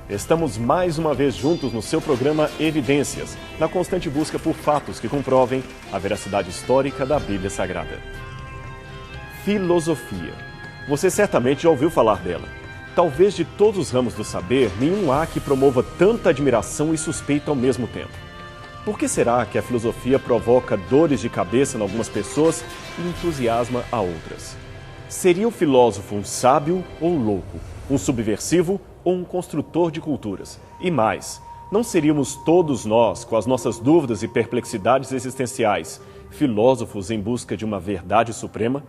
Estamos mais uma vez juntos no seu programa Evidências, na constante busca por fatos que comprovem a veracidade histórica da Bíblia Sagrada. Filosofia. Você certamente já ouviu falar dela. Talvez de todos os ramos do saber, nenhum há que promova tanta admiração e suspeita ao mesmo tempo. Por que será que a filosofia provoca dores de cabeça em algumas pessoas e entusiasma a outras? Seria o filósofo um sábio ou louco, um subversivo ou um construtor de culturas? E mais, não seríamos todos nós, com as nossas dúvidas e perplexidades existenciais, filósofos em busca de uma verdade suprema?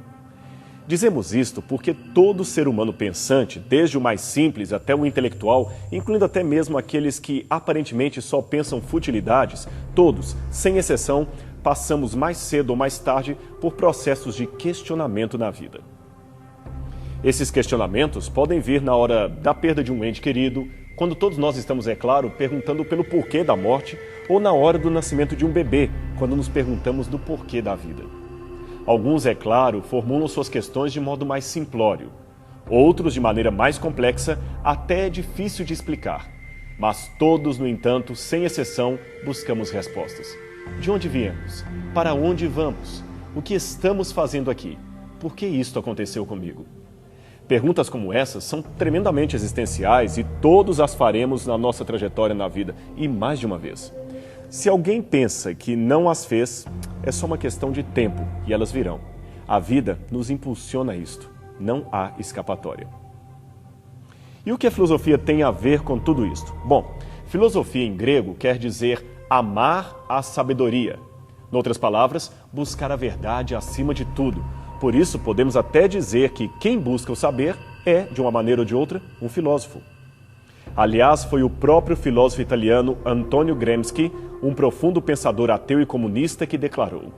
Dizemos isto porque todo ser humano pensante, desde o mais simples até o intelectual, incluindo até mesmo aqueles que aparentemente só pensam futilidades, todos, sem exceção, passamos mais cedo ou mais tarde por processos de questionamento na vida. Esses questionamentos podem vir na hora da perda de um ente querido, quando todos nós estamos, é claro, perguntando pelo porquê da morte, ou na hora do nascimento de um bebê, quando nos perguntamos do porquê da vida. Alguns, é claro, formulam suas questões de modo mais simplório. Outros, de maneira mais complexa, até é difícil de explicar. Mas todos, no entanto, sem exceção, buscamos respostas. De onde viemos? Para onde vamos? O que estamos fazendo aqui? Por que isto aconteceu comigo? Perguntas como essas são tremendamente existenciais e todos as faremos na nossa trajetória na vida, e mais de uma vez. Se alguém pensa que não as fez, é só uma questão de tempo e elas virão. A vida nos impulsiona a isto. Não há escapatória. E o que a filosofia tem a ver com tudo isto? Bom, filosofia em grego quer dizer amar a sabedoria. Em outras palavras, buscar a verdade acima de tudo. Por isso, podemos até dizer que quem busca o saber é, de uma maneira ou de outra, um filósofo. Aliás, foi o próprio filósofo italiano Antonio Gramsci, um profundo pensador ateu e comunista, que declarou: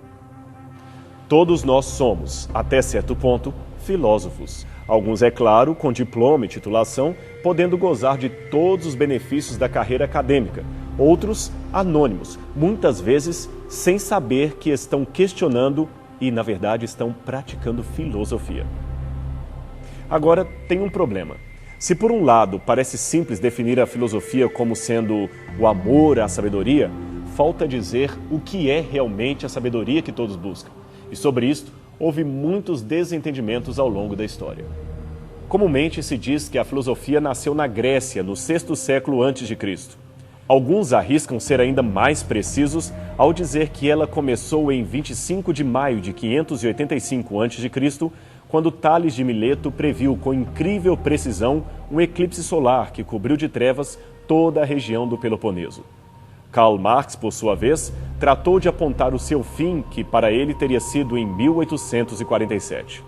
todos nós somos, até certo ponto, filósofos. Alguns, é claro, com diploma e titulação, podendo gozar de todos os benefícios da carreira acadêmica. Outros, anônimos, muitas vezes sem saber que estão questionando e, na verdade, estão praticando filosofia. Agora, tem um problema. Se por um lado parece simples definir a filosofia como sendo o amor à sabedoria, falta dizer o que é realmente a sabedoria que todos buscam. E sobre isto, houve muitos desentendimentos ao longo da história. Comumente se diz que a filosofia nasceu na Grécia, no 6º século a.C. Alguns arriscam ser ainda mais precisos ao dizer que ela começou em 25 de maio de 585 a.C., quando Tales de Mileto previu com incrível precisão um eclipse solar que cobriu de trevas toda a região do Peloponeso. Karl Marx, por sua vez, tratou de apontar o seu fim, que para ele teria sido em 1847.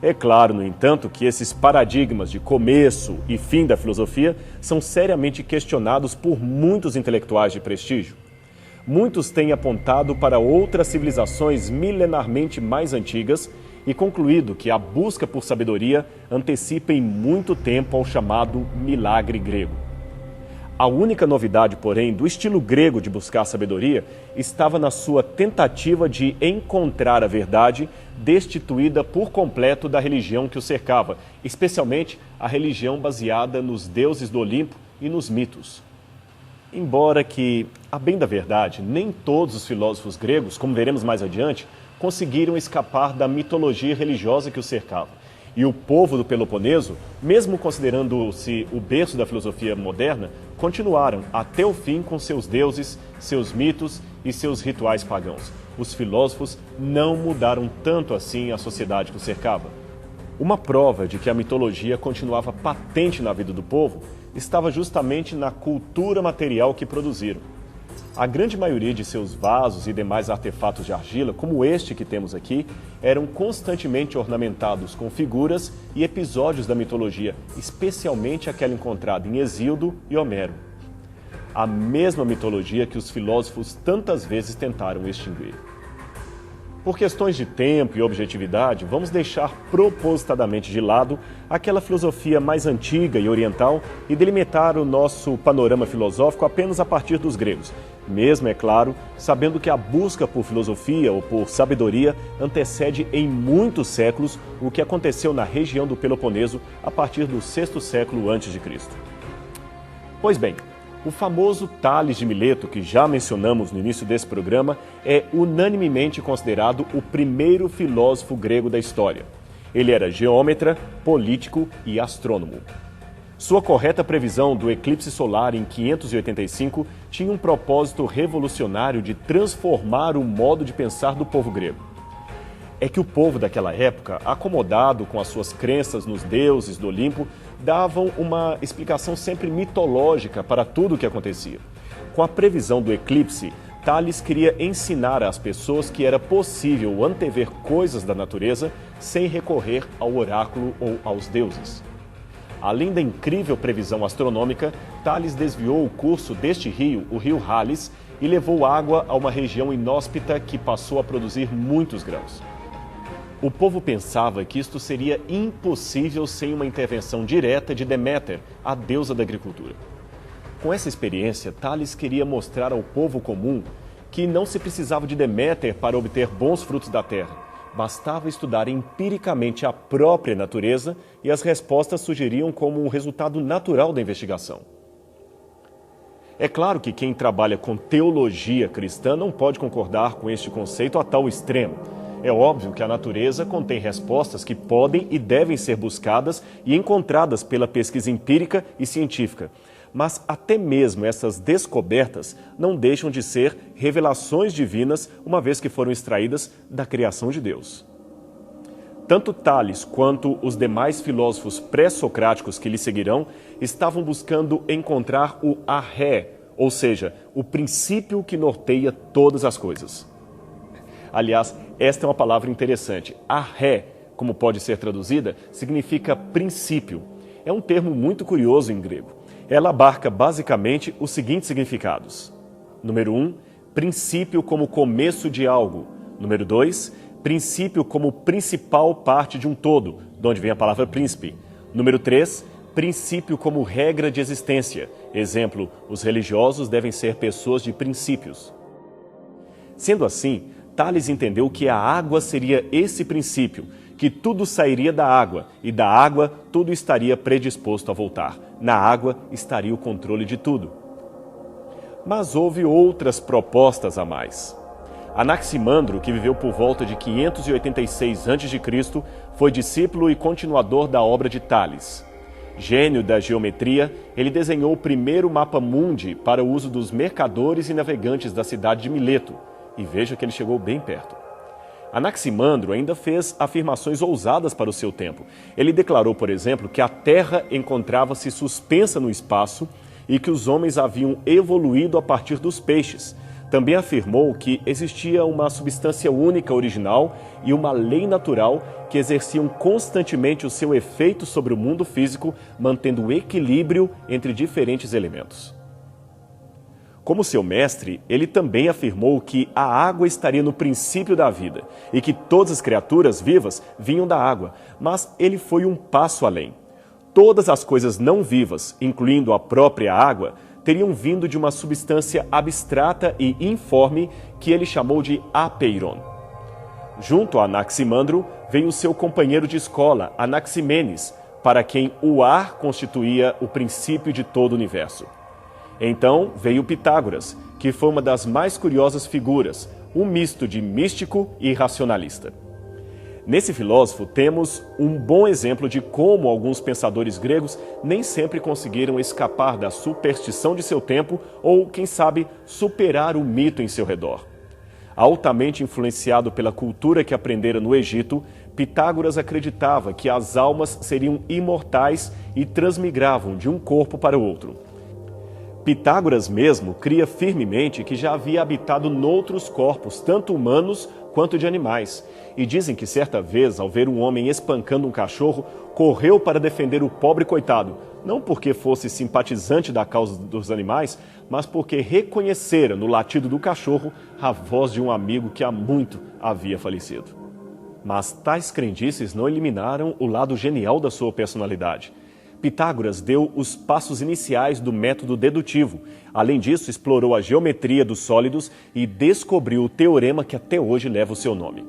É claro, no entanto, que esses paradigmas de começo e fim da filosofia são seriamente questionados por muitos intelectuais de prestígio. Muitos têm apontado para outras civilizações milenarmente mais antigas e concluído que a busca por sabedoria antecipa em muito tempo ao chamado milagre grego. A única novidade, porém, do estilo grego de buscar sabedoria estava na sua tentativa de encontrar a verdade destituída por completo da religião que o cercava, especialmente a religião baseada nos deuses do Olimpo e nos mitos. Embora que, a bem da verdade, nem todos os filósofos gregos, como veremos mais adiante, conseguiram escapar da mitologia religiosa que o cercava. E o povo do Peloponeso, mesmo considerando-se o berço da filosofia moderna, continuaram até o fim com seus deuses, seus mitos e seus rituais pagãos. Os filósofos não mudaram tanto assim a sociedade que o cercava. Uma prova de que a mitologia continuava patente na vida do povo estava justamente na cultura material que produziram. A grande maioria de seus vasos e demais artefatos de argila, como este que temos aqui, eram constantemente ornamentados com figuras e episódios da mitologia, especialmente aquela encontrada em Hesíodo e Homero. A mesma mitologia que os filósofos tantas vezes tentaram extinguir. Por questões de tempo e objetividade, vamos deixar propositadamente de lado aquela filosofia mais antiga e oriental e delimitar o nosso panorama filosófico apenas a partir dos gregos. Mesmo, é claro, sabendo que a busca por filosofia ou por sabedoria antecede em muitos séculos o que aconteceu na região do Peloponeso a partir do 6º século a.C. Pois bem, o famoso Tales de Mileto, que já mencionamos no início desse programa, é unanimemente considerado o primeiro filósofo grego da história. Ele era geômetra, político e astrônomo. Sua correta previsão do eclipse solar em 585 tinha um propósito revolucionário de transformar o modo de pensar do povo grego. É que o povo daquela época, acomodado com as suas crenças nos deuses do Olimpo, davam uma explicação sempre mitológica para tudo o que acontecia. Com a previsão do eclipse, Tales queria ensinar às pessoas que era possível antever coisas da natureza sem recorrer ao oráculo ou aos deuses. Além da incrível previsão astronômica, Tales desviou o curso deste rio, o rio Halys, e levou água a uma região inóspita que passou a produzir muitos grãos. O povo pensava que isto seria impossível sem uma intervenção direta de Deméter, a deusa da agricultura. Com essa experiência, Tales queria mostrar ao povo comum que não se precisava de Deméter para obter bons frutos da terra. Bastava estudar empiricamente a própria natureza e as respostas surgiriam como um resultado natural da investigação. É claro que quem trabalha com teologia cristã não pode concordar com este conceito a tal extremo. É óbvio que a natureza contém respostas que podem e devem ser buscadas e encontradas pela pesquisa empírica e científica. Mas até mesmo essas descobertas não deixam de ser revelações divinas, uma vez que foram extraídas da criação de Deus. Tanto Tales quanto os demais filósofos pré-socráticos que lhe seguirão estavam buscando encontrar o arré, ou seja, o princípio que norteia todas as coisas. Aliás, esta é uma palavra interessante. Arré, como pode ser traduzida, significa princípio. É um termo muito curioso em grego. Ela abarca basicamente os seguintes significados. Número 1, princípio como começo de algo. Número 2, princípio como principal parte de um todo, de onde vem a palavra príncipe. Número 3, princípio como regra de existência. Exemplo, os religiosos devem ser pessoas de princípios. Sendo assim, Tales entendeu que a água seria esse princípio, que tudo sairia da água, e da água tudo estaria predisposto a voltar. Na água estaria o controle de tudo. Mas houve outras propostas a mais. Anaximandro, que viveu por volta de 586 a.C., foi discípulo e continuador da obra de Tales. Gênio da geometria, ele desenhou o primeiro mapa mundi para o uso dos mercadores e navegantes da cidade de Mileto. E veja que ele chegou bem perto. Anaximandro ainda fez afirmações ousadas para o seu tempo. Ele declarou, por exemplo, que a Terra encontrava-se suspensa no espaço e que os homens haviam evoluído a partir dos peixes. Também afirmou que existia uma substância única original e uma lei natural que exerciam constantemente o seu efeito sobre o mundo físico, mantendo o equilíbrio entre diferentes elementos. Como seu mestre, ele também afirmou que a água estaria no princípio da vida e que todas as criaturas vivas vinham da água, mas ele foi um passo além. Todas as coisas não vivas, incluindo a própria água, teriam vindo de uma substância abstrata e informe que ele chamou de apeiron. Junto a Anaximandro veio seu companheiro de escola, Anaximenes, para quem o ar constituía o princípio de todo o universo. Então veio Pitágoras, que foi uma das mais curiosas figuras, um misto de místico e racionalista. Nesse filósofo temos um bom exemplo de como alguns pensadores gregos nem sempre conseguiram escapar da superstição de seu tempo ou, quem sabe, superar o mito em seu redor. Altamente influenciado pela cultura que aprendera no Egito, Pitágoras acreditava que as almas seriam imortais e transmigravam de um corpo para o outro. Pitágoras mesmo cria firmemente que já havia habitado noutros corpos, tanto humanos quanto de animais. E dizem que certa vez, ao ver um homem espancando um cachorro, correu para defender o pobre coitado, não porque fosse simpatizante da causa dos animais, mas porque reconhecera no latido do cachorro a voz de um amigo que há muito havia falecido. Mas tais crendices não eliminaram o lado genial da sua personalidade. Pitágoras deu os passos iniciais do método dedutivo. Além disso, explorou a geometria dos sólidos e descobriu o teorema que até hoje leva o seu nome.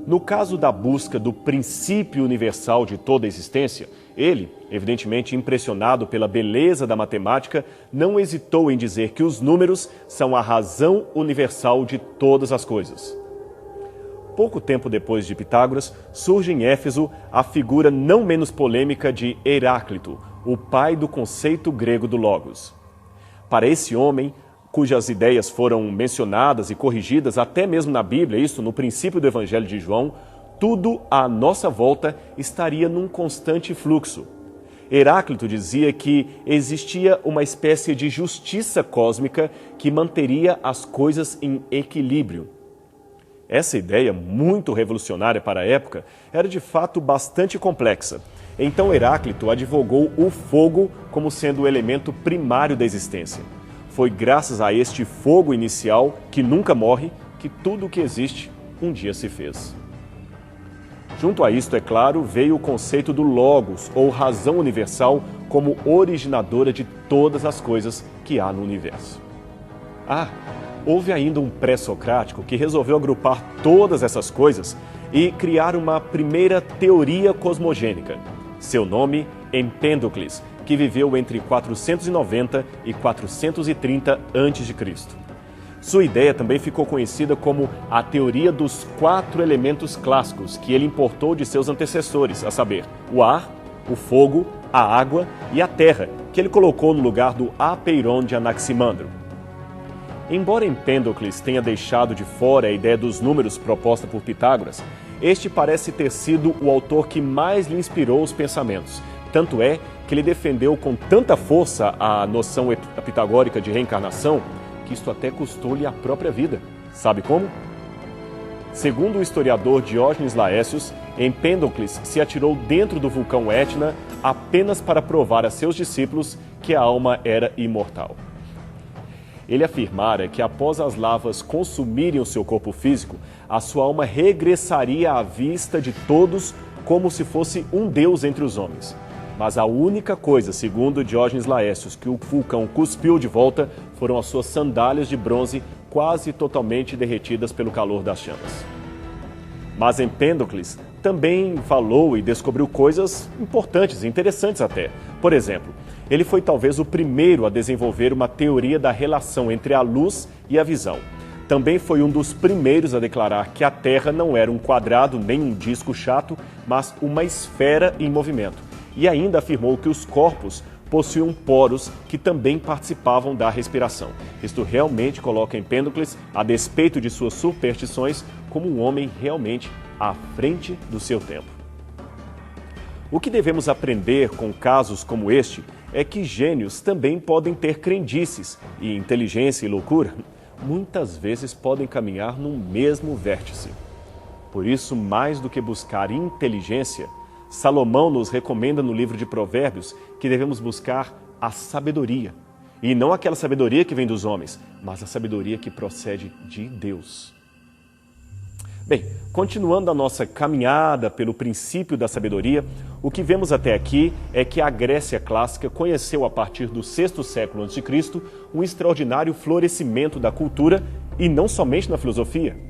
No caso da busca do princípio universal de toda a existência, Ele, evidentemente impressionado pela beleza da matemática, não hesitou em dizer que os números são a razão universal de todas as coisas. Pouco tempo depois de Pitágoras, surge em Éfeso a figura não menos polêmica de Heráclito, o pai do conceito grego do Logos. Para esse homem, cujas ideias foram mencionadas e corrigidas até mesmo na Bíblia, isso no princípio do Evangelho de João, tudo à nossa volta estaria num constante fluxo. Heráclito dizia que existia uma espécie de justiça cósmica que manteria as coisas em equilíbrio. Essa ideia, muito revolucionária para a época, era de fato bastante complexa. Então Heráclito advogou o fogo como sendo o elemento primário da existência. Foi graças a este fogo inicial, que nunca morre, que tudo o que existe um dia se fez. Junto a isto, é claro, veio o conceito do Logos, ou razão universal, como originadora de todas as coisas que há no universo. Houve ainda um pré-socrático que resolveu agrupar todas essas coisas e criar uma primeira teoria cosmogênica. Seu nome, Empédocles, que viveu entre 490 e 430 a.C. Sua ideia também ficou conhecida como a teoria dos 4 elementos clássicos que ele importou de seus antecessores, a saber, o ar, o fogo, a água e a terra, que ele colocou no lugar do apeiron de Anaximandro. Embora Empédocles tenha deixado de fora a ideia dos números proposta por Pitágoras, este parece ter sido o autor que mais lhe inspirou os pensamentos. Tanto é que ele defendeu com tanta força a noção pitagórica de reencarnação que isto até custou-lhe a própria vida. Sabe como? Segundo o historiador Diógenes Laércios, Empédocles se atirou dentro do vulcão Etna apenas para provar a seus discípulos que a alma era imortal. Ele afirmara que após as lavas consumirem o seu corpo físico, a sua alma regressaria à vista de todos como se fosse um deus entre os homens. Mas a única coisa, segundo Diógenes Laércios, que o vulcão cuspiu de volta foram as suas sandálias de bronze quase totalmente derretidas pelo calor das chamas. Mas Empédocles também falou e descobriu coisas importantes, interessantes até. Por exemplo, ele foi talvez o primeiro a desenvolver uma teoria da relação entre a luz e a visão. Também foi um dos primeiros a declarar que a Terra não era um quadrado nem um disco chato, mas uma esfera em movimento. E ainda afirmou que os corpos possuíam poros que também participavam da respiração. Isto realmente coloca Empédocles, a despeito de suas superstições, como um homem realmente à frente do seu tempo. O que devemos aprender com casos como este é que gênios também podem ter crendices e inteligência e loucura muitas vezes podem caminhar no mesmo vértice. Por isso, mais do que buscar inteligência, Salomão nos recomenda no livro de Provérbios que devemos buscar a sabedoria. E não aquela sabedoria que vem dos homens, mas a sabedoria que procede de Deus. Bem, continuando a nossa caminhada pelo princípio da sabedoria, o que vemos até aqui é que a Grécia clássica conheceu a partir do VI século a.C. um extraordinário florescimento da cultura e não somente na filosofia.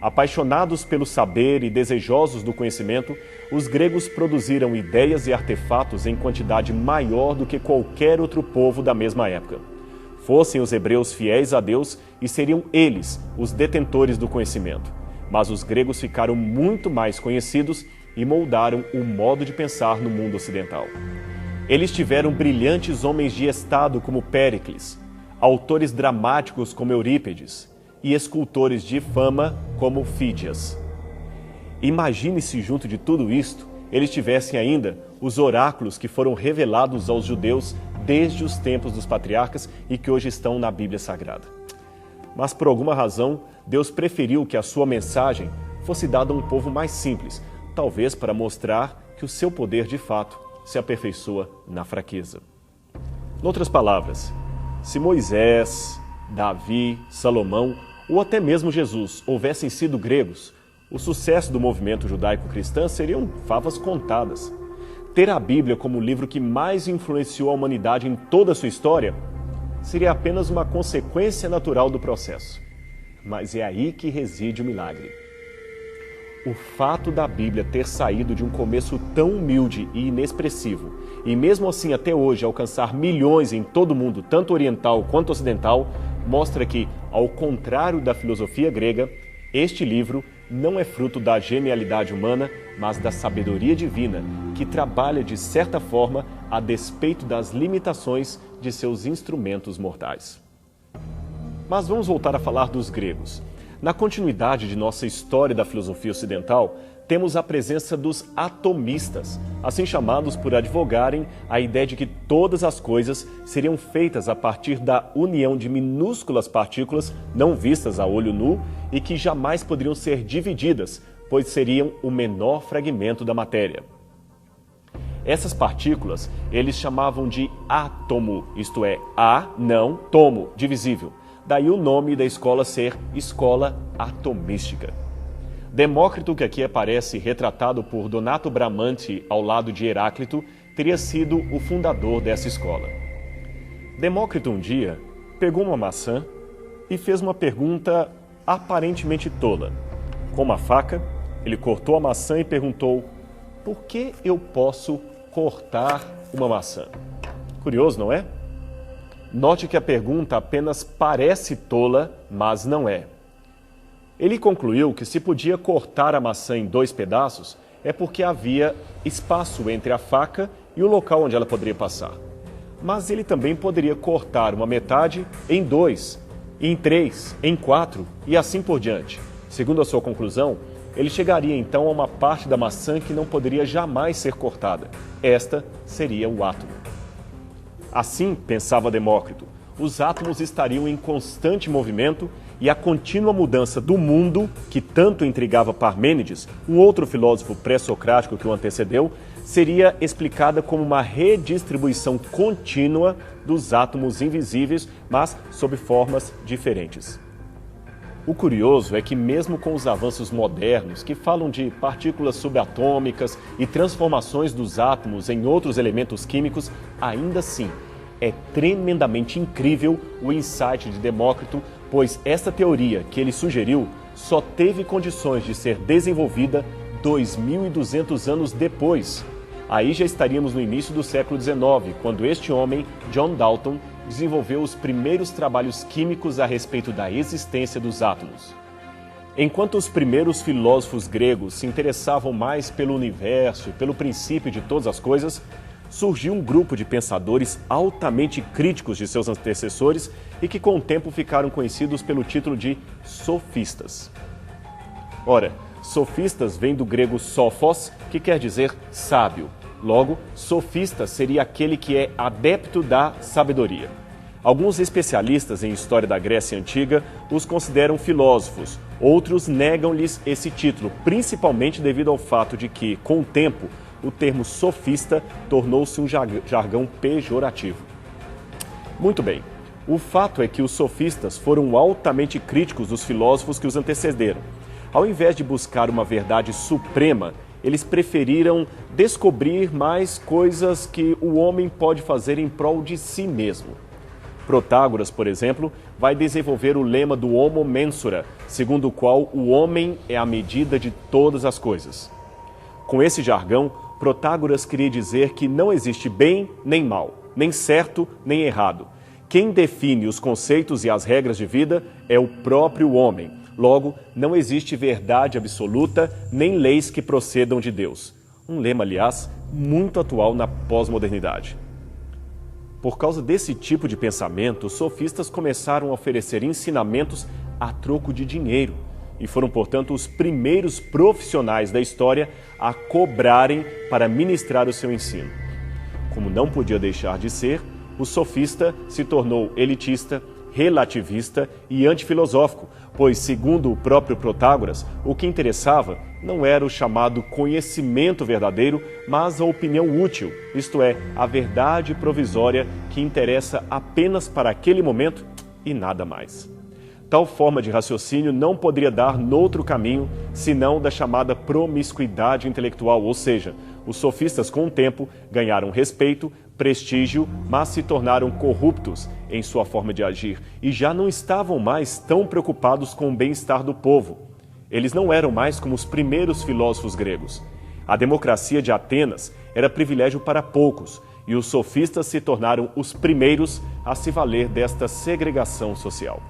Apaixonados pelo saber e desejosos do conhecimento, os gregos produziram ideias e artefatos em quantidade maior do que qualquer outro povo da mesma época. Fossem os hebreus fiéis a Deus e seriam eles os detentores do conhecimento. Mas os gregos ficaram muito mais conhecidos e moldaram o modo de pensar no mundo ocidental. Eles tiveram brilhantes homens de estado como Péricles, autores dramáticos como Eurípides e escultores de fama como Fídias. Imagine-se junto de tudo isto, eles tivessem ainda os oráculos que foram revelados aos judeus desde os tempos dos patriarcas e que hoje estão na Bíblia Sagrada. Mas por alguma razão, Deus preferiu que a sua mensagem fosse dada a um povo mais simples, talvez para mostrar que o seu poder de fato se aperfeiçoa na fraqueza. Em outras palavras, se Moisés, Davi, Salomão ou até mesmo Jesus houvessem sido gregos, o sucesso do movimento judaico-cristão seriam favas contadas. Ter a Bíblia como o livro que mais influenciou a humanidade em toda a sua história seria apenas uma consequência natural do processo. Mas é aí que reside o milagre. O fato da Bíblia ter saído de um começo tão humilde e inexpressivo, e mesmo assim até hoje alcançar milhões em todo o mundo, tanto oriental quanto ocidental, mostra que, ao contrário da filosofia grega, este livro não é fruto da genialidade humana, mas da sabedoria divina, que trabalha de certa forma a despeito das limitações de seus instrumentos mortais. Mas vamos voltar a falar dos gregos. Na continuidade de nossa história da filosofia ocidental, temos a presença dos atomistas, assim chamados por advogarem a ideia de que todas as coisas seriam feitas a partir da união de minúsculas partículas não vistas a olho nu e que jamais poderiam ser divididas, pois seriam o menor fragmento da matéria. Essas partículas eles chamavam de átomo, isto é, não tomo, divisível. Daí o nome da escola ser Escola Atomística. Demócrito, que aqui aparece retratado por Donato Bramante ao lado de Heráclito, teria sido o fundador dessa escola. Demócrito um dia pegou uma maçã e fez uma pergunta aparentemente tola. Com uma faca, ele cortou a maçã e perguntou: por que eu posso cortar uma maçã? Curioso, não é? Note que a pergunta apenas parece tola, mas não é. Ele concluiu que se podia cortar a maçã em 2 pedaços é porque havia espaço entre a faca e o local onde ela poderia passar. Mas ele também poderia cortar uma metade em 2, em 3, em 4 e assim por diante. Segundo a sua conclusão, ele chegaria então a uma parte da maçã que não poderia jamais ser cortada. Esta seria o átomo. Assim, pensava Demócrito, os átomos estariam em constante movimento e a contínua mudança do mundo, que tanto intrigava Parmênides, um outro filósofo pré-socrático que o antecedeu, seria explicada como uma redistribuição contínua dos átomos invisíveis, mas sob formas diferentes. O curioso é que mesmo com os avanços modernos, que falam de partículas subatômicas e transformações dos átomos em outros elementos químicos, ainda assim, é tremendamente incrível o insight de Demócrito, pois esta teoria que ele sugeriu só teve condições de ser desenvolvida 2.200 anos depois. Aí já estaríamos no início do século XIX, quando este homem, John Dalton, desenvolveu os primeiros trabalhos químicos a respeito da existência dos átomos. Enquanto os primeiros filósofos gregos se interessavam mais pelo universo e pelo princípio de todas as coisas, surgiu um grupo de pensadores altamente críticos de seus antecessores e que com o tempo ficaram conhecidos pelo título de sofistas. Ora, sofistas vem do grego sophos, que quer dizer sábio. Logo, sofista seria aquele que é adepto da sabedoria. Alguns especialistas em história da Grécia Antiga os consideram filósofos, outros negam-lhes esse título, principalmente devido ao fato de que, com o tempo, o termo sofista tornou-se um jargão pejorativo. Muito bem, o fato é que os sofistas foram altamente críticos dos filósofos que os antecederam. Ao invés de buscar uma verdade suprema, eles preferiram descobrir mais coisas que o homem pode fazer em prol de si mesmo. Protágoras, por exemplo, vai desenvolver o lema do homo mensura, segundo o qual o homem é a medida de todas as coisas. Com esse jargão, Protágoras queria dizer que não existe bem nem mal, nem certo nem errado. Quem define os conceitos e as regras de vida é o próprio homem. Logo, não existe verdade absoluta nem leis que procedam de Deus. Um lema, aliás, muito atual na pós-modernidade. Por causa desse tipo de pensamento, os sofistas começaram a oferecer ensinamentos a troco de dinheiro e foram, portanto, os primeiros profissionais da história a cobrarem para ministrar o seu ensino. Como não podia deixar de ser, o sofista se tornou elitista, relativista e antifilosófico, pois, segundo o próprio Protágoras, o que interessava não era o chamado conhecimento verdadeiro, mas a opinião útil, isto é, a verdade provisória que interessa apenas para aquele momento e nada mais. Tal forma de raciocínio não poderia dar noutro caminho, senão da chamada promiscuidade intelectual, ou seja, os sofistas com o tempo ganharam respeito, prestígio, mas se tornaram corruptos em sua forma de agir e já não estavam mais tão preocupados com o bem-estar do povo. Eles não eram mais como os primeiros filósofos gregos. A democracia de Atenas era privilégio para poucos, e os sofistas se tornaram os primeiros a se valer desta segregação social.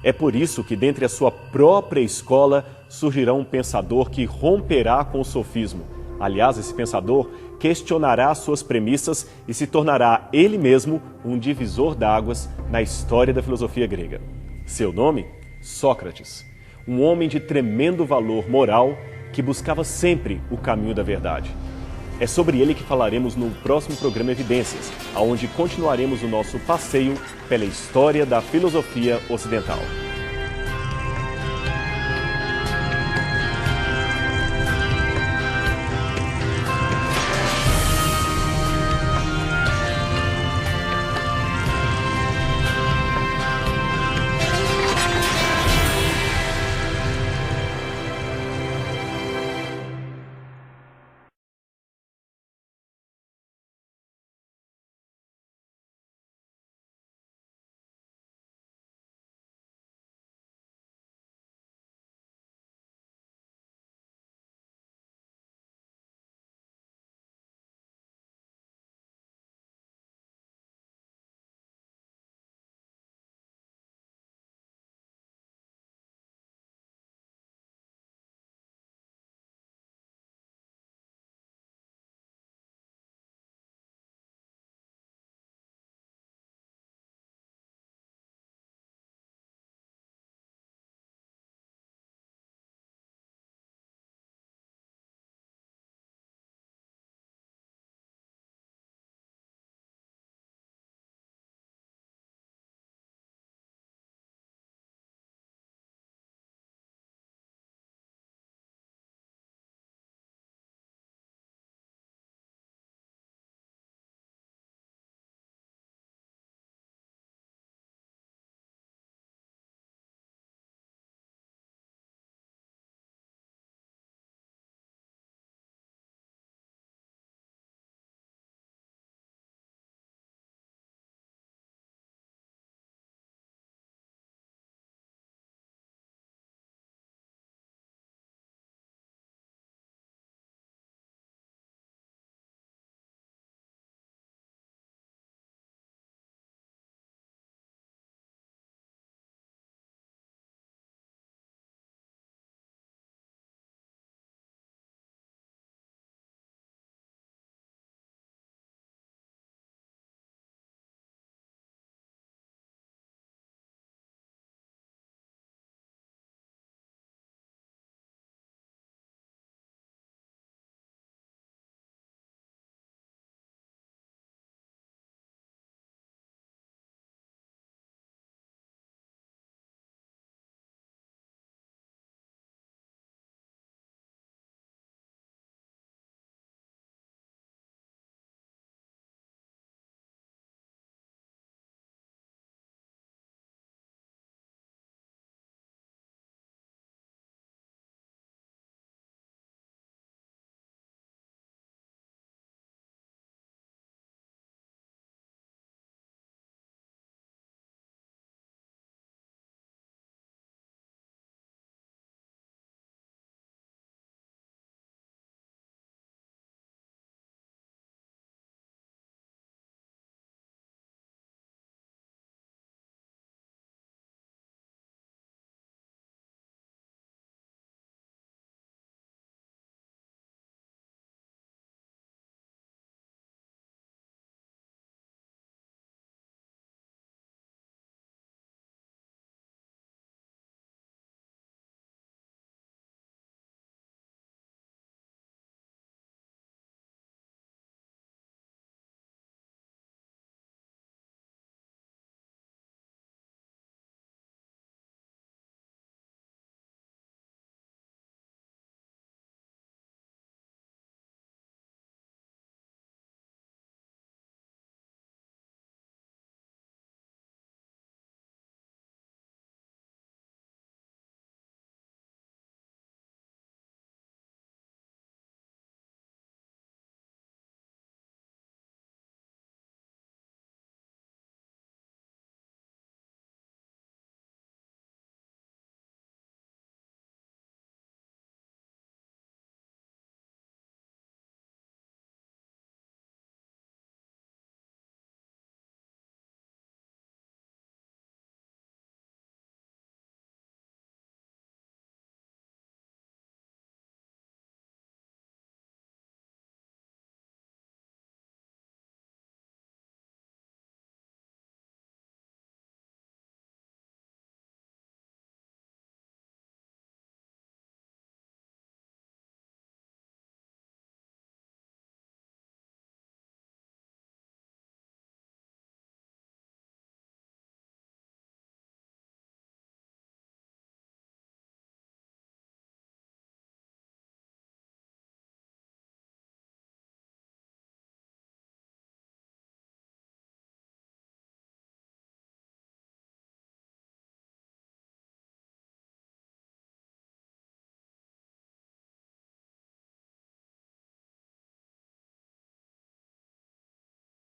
É por isso que, dentre a sua própria escola, surgirá um pensador que romperá com o sofismo. Aliás, esse pensador questionará suas premissas e se tornará ele mesmo um divisor d'águas na história da filosofia grega. Seu nome? Sócrates. Um homem de tremendo valor moral que buscava sempre o caminho da verdade. É sobre ele que falaremos no próximo programa Evidências, onde continuaremos o nosso passeio pela história da filosofia ocidental.